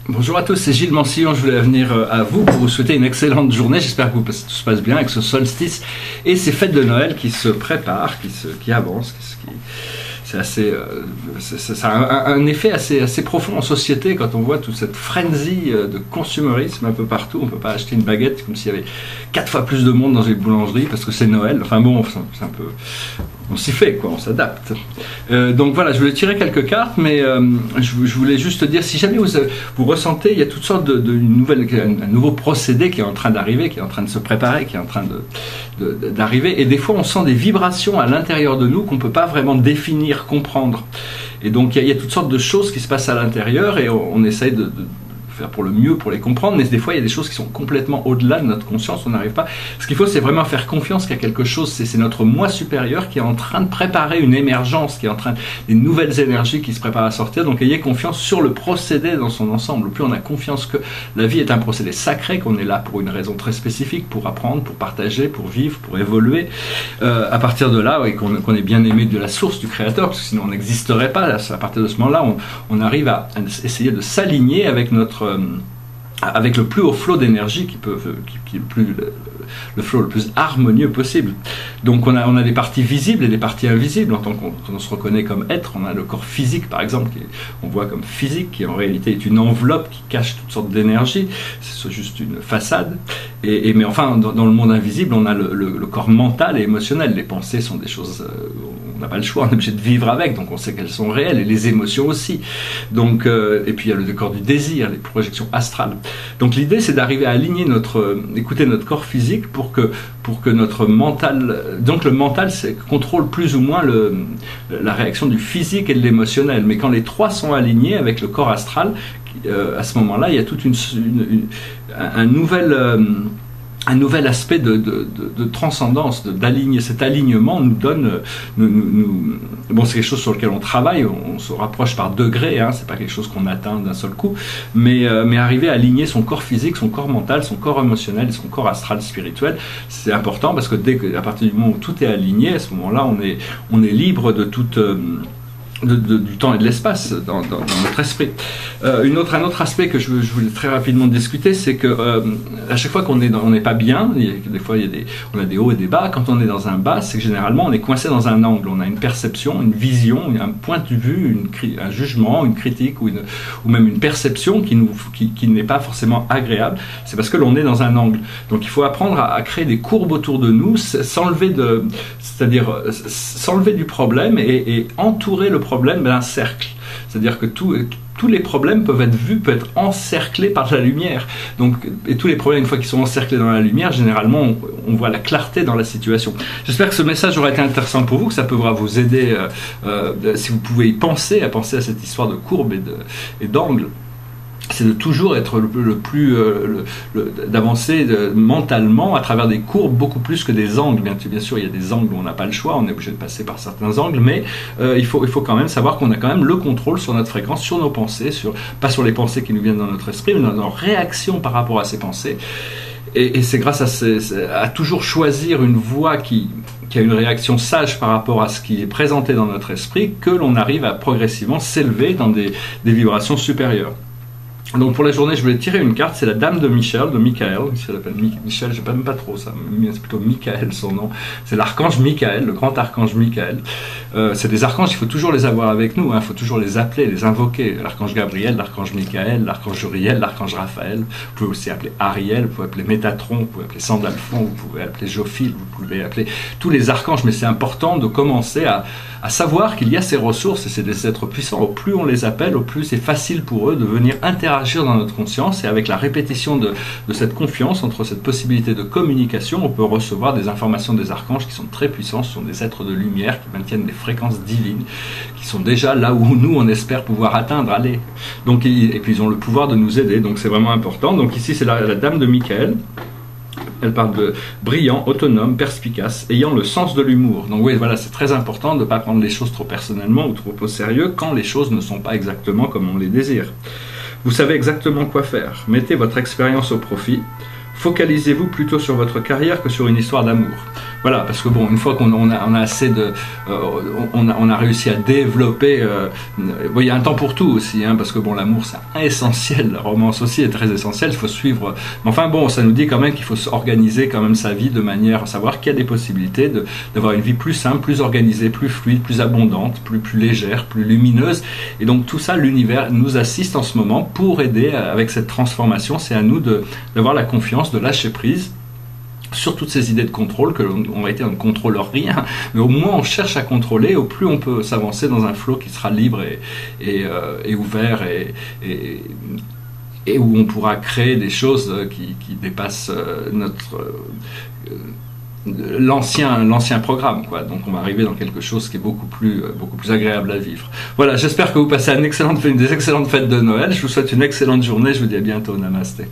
Bonjour à tous, c'est Gilles Mansillon, je voulais venir à vous pour vous souhaiter une excellente journée, j'espère que tout se passe bien avec ce solstice et ces fêtes de Noël qui se préparent, qui avancent, c'est assez, ça a un effet assez profond en société quand on voit toute cette frenzy de consumérisme un peu partout. On ne peut pas acheter une baguette comme s'il y avait 4 fois plus de monde dans les boulangeries parce que c'est Noël. Enfin bon, c'est un peu, on s'y fait quoi, on s'adapte. Donc voilà, je voulais tirer quelques cartes, mais je voulais juste dire, si jamais vous ressentez, il y a toutes sortes un nouveau procédé qui est en train d'arriver, qui est en train de se préparer, qui est en train d'arriver, et des fois on sent des vibrations à l'intérieur de nous qu'on ne peut pas vraiment définir, comprendre. Et donc il y a toutes sortes de choses qui se passent à l'intérieur et on essaye de faire pour le mieux, pour les comprendre, mais des fois il y a des choses qui sont complètement au-delà de notre conscience, on n'arrive pas. Ce qu'il faut, c'est vraiment faire confiance qu'il y a quelque chose, c'est notre moi supérieur qui est en train de préparer une émergence, qui est en train, des nouvelles énergies qui se préparent à sortir, donc ayez confiance sur le procédé dans son ensemble. Plus on a confiance que la vie est un procédé sacré, qu'on est là pour une raison très spécifique, pour apprendre, pour partager, pour vivre, pour évoluer, à partir de là, qu'on est bien aimé de la source du Créateur, parce que sinon on n'existerait pas. À partir de ce moment-là, on arrive à essayer de s'aligner avec avec le plus haut flot d'énergie qui est le flot le plus harmonieux possible. Donc on a des parties visibles et des parties invisibles. En tant qu'on se reconnaît comme être, on a le corps physique par exemple, qu'on voit comme physique, qui en réalité est une enveloppe qui cache toutes sortes d'énergie. C'est juste une façade. Mais enfin, dans le monde invisible, on a le corps mental et émotionnel. Les pensées sont des choses, on n'a pas le choix, on est obligé de vivre avec, donc on sait qu'elles sont réelles, et les émotions aussi. Donc, et puis il y a le corps du désir, les projections astrales. Donc l'idée, c'est d'arriver à aligner écouter notre corps physique pour que notre mental, donc le mental contrôle plus ou moins la réaction du physique et de l'émotionnel. Mais quand les trois sont alignés avec le corps astral, à ce moment-là, il y a toute un nouvel aspect de transcendance, d'aligner. Cet alignement nous donne, bon, c'est quelque chose sur lequel on travaille, on se rapproche par degrés, hein, c'est pas quelque chose qu'on atteint d'un seul coup, mais arriver à aligner son corps physique, son corps mental, son corps émotionnel et son corps astral spirituel, c'est important parce que à partir du moment où tout est aligné, à ce moment-là, on est libre de toute du temps et de l'espace dans notre esprit. Un autre aspect que je voulais très rapidement discuter, c'est que à chaque fois qu'on n'est pas bien, des fois on a des hauts et des bas. Quand on est dans un bas, c'est que généralement on est coincé dans un angle, on a une perception, une vision, un point de vue, un jugement, une critique ou même une perception qui n'est pas forcément agréable. C'est parce que l'on est dans un angle. Donc il faut apprendre à créer des courbes autour de nous, s'enlever du problème et entourer le problème d'un cercle. C'est-à-dire que tous les problèmes peuvent être encerclés par la lumière. Et tous les problèmes, une fois qu'ils sont encerclés dans la lumière, généralement, on voit la clarté dans la situation. J'espère que ce message aura été intéressant pour vous, que ça pourra vous aider, si vous pouvez penser à cette histoire de courbe et d'angle. C'est de toujours être d'avancer mentalement à travers des courbes beaucoup plus que des angles. Bien sûr, il y a des angles où on n'a pas le choix, on est obligé de passer par certains angles, mais il faut quand même savoir qu'on a quand même le contrôle sur notre fréquence, sur nos pensées, pas sur les pensées qui nous viennent dans notre esprit, mais dans nos réactions par rapport à ces pensées. Et c'est grâce à toujours choisir une voie qui a une réaction sage par rapport à ce qui est présenté dans notre esprit que l'on arrive à progressivement s'élever dans des vibrations supérieures. Donc pour la journée, je voulais tirer une carte, c'est la Dame de Michael, il s'appelle Michel, je n'aime pas trop ça, c'est plutôt Michael son nom, c'est l'archange Michael, le grand archange Michael. C'est des archanges, il faut toujours les avoir avec nous, il faut toujours les appeler, les invoquer, l'archange Gabriel, l'archange Michael, l'archange Uriel, l'archange Raphaël, vous pouvez aussi appeler Ariel, vous pouvez appeler Métatron, vous pouvez appeler Sandalphon, vous pouvez appeler Jophil, vous pouvez appeler tous les archanges, mais c'est important de commencer à savoir qu'il y a ces ressources et c'est des êtres puissants. Au plus on les appelle, au plus c'est facile pour eux de venir interagir dans notre conscience, et avec la répétition de cette confiance entre cette possibilité de communication, on peut recevoir des informations des archanges qui sont très puissants. Ce sont des êtres de lumière qui maintiennent des fréquences divines, qui sont déjà là où nous on espère pouvoir aller. Donc, et puis ils ont le pouvoir de nous aider, donc c'est vraiment important. Donc ici c'est la Dame de Michael. Elle parle de brillant, autonome, perspicace, ayant le sens de l'humour. Donc oui, voilà, c'est très important de ne pas prendre les choses trop personnellement ou trop au sérieux quand les choses ne sont pas exactement comme on les désire. Vous savez exactement quoi faire. Mettez votre expérience au profit. Focalisez-vous plutôt sur votre carrière que sur une histoire d'amour. Voilà, parce que bon, une fois qu'on a assez de, on a réussi à développer. Bon, il y a un temps pour tout aussi, hein, parce que bon, l'amour c'est essentiel, la romance aussi est très essentielle. Il faut suivre. Mais enfin bon, ça nous dit quand même qu'il faut organiser quand même sa vie de manière à savoir qu'il y a des possibilités d'avoir une vie plus simple, plus organisée, plus fluide, plus abondante, plus légère, plus lumineuse. Et donc tout ça, l'univers nous assiste en ce moment pour aider avec cette transformation. C'est à nous d'avoir la confiance, de lâcher prise sur toutes ces idées de contrôle que en réalité on ne contrôle rien, mais au moins on cherche à contrôler. Au plus on peut s'avancer dans un flow qui sera libre et ouvert et où on pourra créer des choses qui dépassent l'ancien programme, quoi. Donc on va arriver dans quelque chose qui est beaucoup plus agréable à vivre. Voilà, j'espère que vous passez des excellentes fêtes de Noël. Je vous souhaite une excellente journée. Je vous dis à bientôt. Namasté.